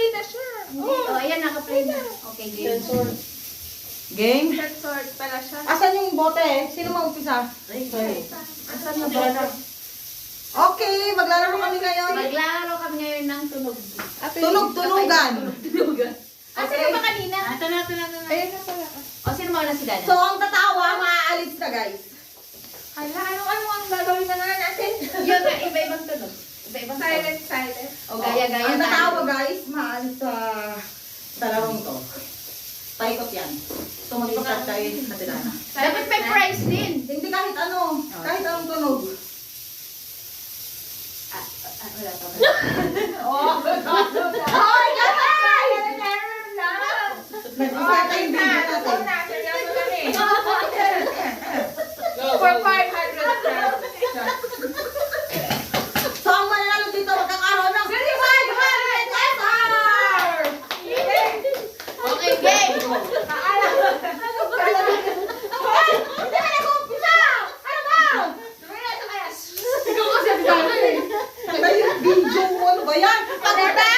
naka-play na siya. Oh, ayan, naka-play na. Okay, game. Game? Short pala siya. Asan yung bote? Sino maumpisa? Asan na ba? Okay, maglalaro kami ngayon. Maglalaro kami ngayon ng tunog. Tunog-tunugan. Tunugan. Sino ba kanina? Ito na. Ayun na pala. O, sino mauna si Dana? So, ang tatawa, maaalis na guys. Hala, ano ang gagawin na nga natin? Yun na, iba-ibang tunog. Iba-ibang tunog. Silent. O, gaya-gaya Ang tatawa tayo. guys, maalis sa dalawang to. Paikot yan. So, mag-ikat kayo sa Tilana. Dapat may prize din. Hindi kahit ano, kahit anong tunog. Wala pa. Hoy, gatay! Nag-isa tayo yung video natin. For 500 crowns. So, ang mananalo dito, magkakaroon ng 500 SR! Okay, game! Hindi ka nag-umpisa! Ano ba? Ikaw kasi ang gano'n eh. Tayo yung video mo, ano ba yan? Pagkita!